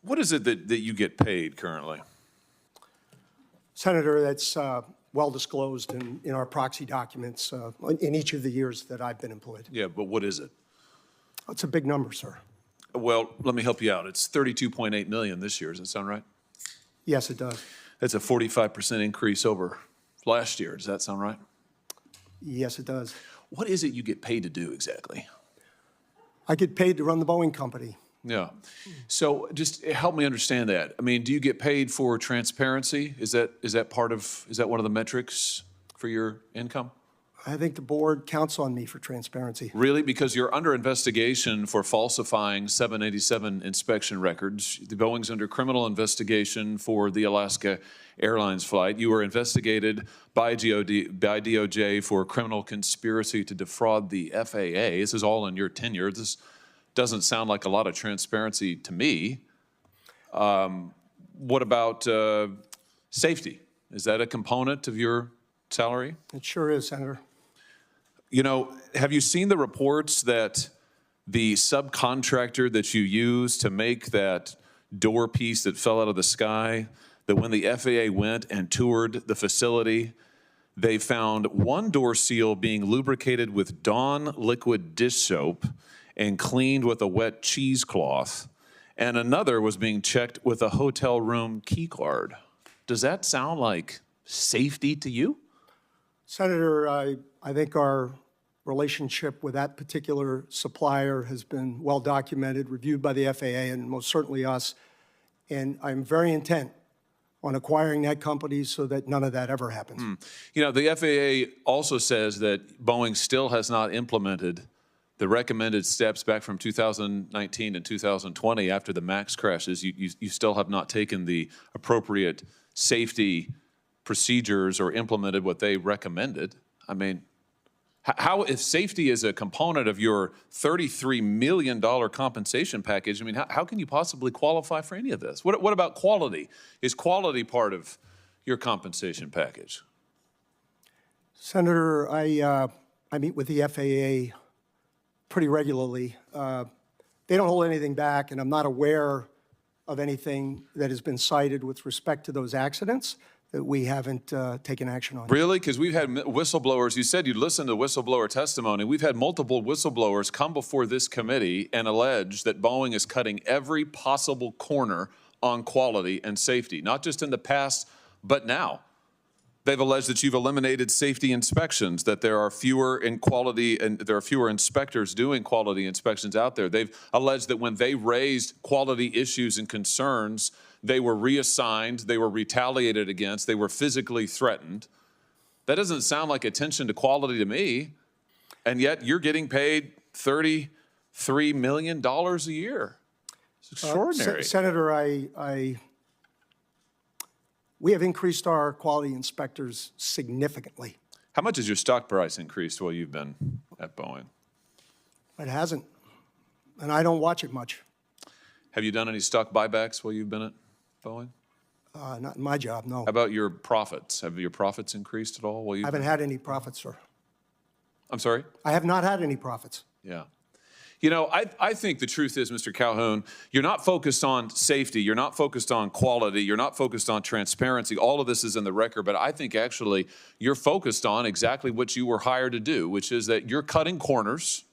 What is it that you get paid currently? Senator, that's well disclosed in our proxy documents in each of the years that I've been employed. Yeah, but what is it? It's a big number, sir. Well, let me help you out. It's $32.8 million this year. Does that sound right? Yes, it does. That's a 45% increase over last year. Does that sound right? Yes, it does. What is it you get paid to do exactly? I get paid to run the Boeing company. Yeah. So just help me understand that. I mean, do you get paid for transparency? Is that one of the metrics for your income? I think the board counts on me for transparency. Really? Because you're under investigation for falsifying 787 inspection records. The Boeing's under criminal investigation for the Alaska Airlines flight. You were investigated by DOJ for criminal conspiracy to defraud the FAA. This is all in your tenure. This doesn't sound like a lot of transparency to me. What about safety? Is that a component of your salary? It sure is, Senator. You know, have you seen the reports that the subcontractor that you used to make that door piece that fell out of the sky, that when the FAA went and toured the facility, they found one door seal being lubricated with Dawn liquid dish soap and cleaned with a wet cheesecloth, and another was being checked with a hotel room key card. Does that sound like safety to you? Senator, I think our relationship with that particular supplier has been well documented, reviewed by the FAA and most certainly us. And I'm very intent on acquiring that company so that none of that ever happens. You know, the FAA also says that Boeing still has not implemented the recommended steps back from 2019 and 2020 after the MAX crashes. You still have not taken the appropriate safety procedures or implemented what they recommended. I mean, how, if safety is a component of your $33 million compensation package, I mean, how can you possibly qualify for any of this? What about quality? Is quality part of your compensation package? Senator, I meet with the FAA pretty regularly. They don't hold anything back, and I'm not aware of anything that has been cited with respect to those accidents that we haven't taken action on. Really? Because we've had whistleblowers. You said you'd listen to whistleblower testimony. We've had multiple whistleblowers come before this committee and allege that Boeing is cutting every possible corner on quality and safety, not just in the past, but now. They've alleged that you've eliminated safety inspections, that there are fewer in quality and there are fewer inspectors doing quality inspections out there. They've alleged that when they raised quality issues and concerns, they were reassigned, they were retaliated against, they were physically threatened. That doesn't sound like attention to quality to me, and yet you're getting paid $33 million a year. It's extraordinary. Senator, we have increased our quality inspectors significantly. How much has your stock price increased while you've been at Boeing? It hasn't, and I don't watch it much. Have you done any stock buybacks while you've been at Boeing? Not in my job, no. How about your profits? Have your profits increased at all while you've I haven't had any profits, sir. I'm sorry? I have not had any profits. Yeah. You know, I think the truth is, Mr. Calhoun, you're not focused on safety, you're not focused on quality, you're not focused on transparency. All of this is in the record, but I think actually you're focused on exactly what you were hired to do, which is that you're cutting corners,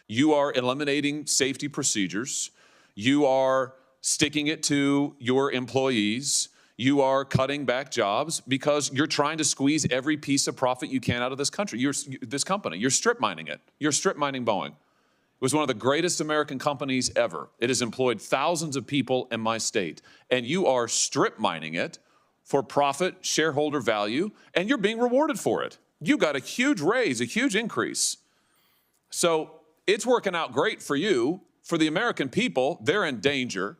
you are eliminating safety procedures, you are sticking it to your employees, you are cutting back jobs because you're trying to squeeze every piece of profit you can out of this country, this company. You're strip mining it. You're strip mining Boeing. It was one of the greatest American companies ever. It has employed thousands of people in my state, and you are strip mining it for profit, shareholder value, and you're being rewarded for it. You got a huge raise, a huge increase. So it's working out great for you. For the American people, they're in danger.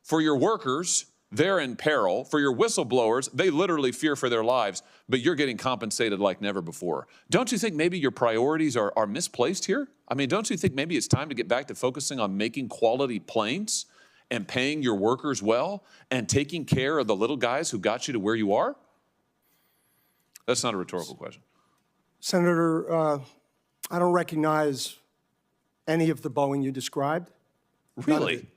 For your workers, they're in peril. For your whistleblowers, they literally fear for their lives, but you're getting compensated like never before. Don't you think maybe your priorities are misplaced here? I mean, don't you think maybe it's time to get back to focusing on making quality planes and paying your workers well and taking care of the little guys who got you to where you are? That's not a rhetorical question. Senator, I don't recognize any of the Boeing you described. Really?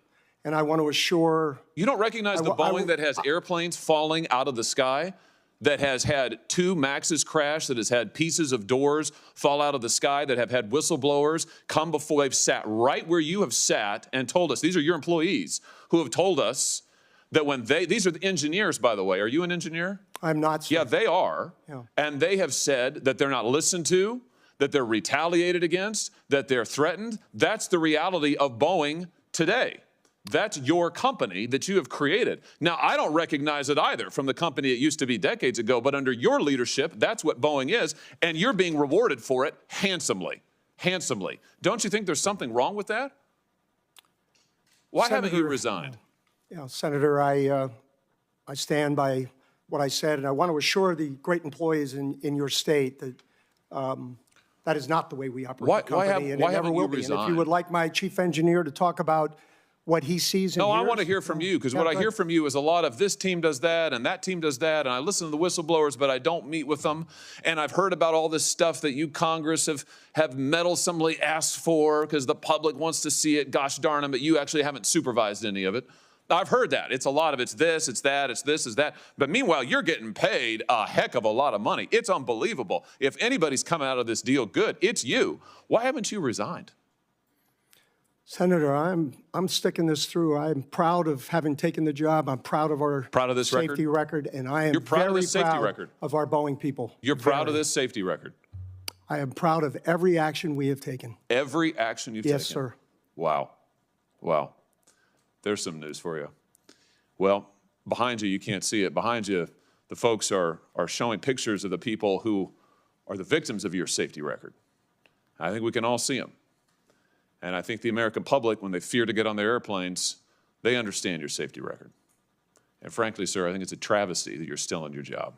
And I want to assure, You don't recognize the Boeing that has airplanes falling out of the sky, that has had 2 Maxes crash, that has had pieces of doors fall out of the sky, that have had whistleblowers come before. They've sat right where you have sat and told us, these are your employees who have told us that when these are the engineers, by the way. Are you an engineer? I'm not, sir. Yeah, they are. Yeah. And they have said that they're not listened to, that they're retaliated against, that they're threatened. That's the reality of Boeing today. That's your company that you have created. Now, I don't recognize it either from the company it used to be decades ago, but under your leadership, that's what Boeing is, and you're being rewarded for it handsomely, handsomely. Don't you think there's something wrong with that? Why haven't you resigned? Senator, I stand by what I said, and I want to assure the great employees in your state that that is not the way we operate the company, and it never will be. And if you would like my chief engineer to talk about what he sees and hears. No, I want to hear from you, because what I hear from you is a lot of this team does that and that team does that, and I listen to the whistleblowers, but I don't meet with them. And I've heard about all this stuff that you Congress have meddlesomely asked for because the public wants to see it. Gosh darn them, but you actually haven't supervised any of it. I've heard that. It's a lot of it's this, it's that, it's this, it's that. But meanwhile, you're getting paid a heck of a lot of money. It's unbelievable. If anybody's coming out of this deal good, it's you. Why haven't you resigned? Senator, I'm sticking this through. I'm proud of having taken the job. I'm proud of our safety record, and I am very proud of our Boeing people. You're proud of this safety record? I am proud of every action we have taken. Every action you've taken? Yes, sir. Wow. Wow. There's some news for you. Well, behind you can't see it. Behind you, the folks are showing pictures of the people who are the victims of your safety record. I think we can all see them. And I think the American public, when they fear to get on their airplanes, they understand your safety record. And frankly, sir, I think it's a travesty that you're still in your job.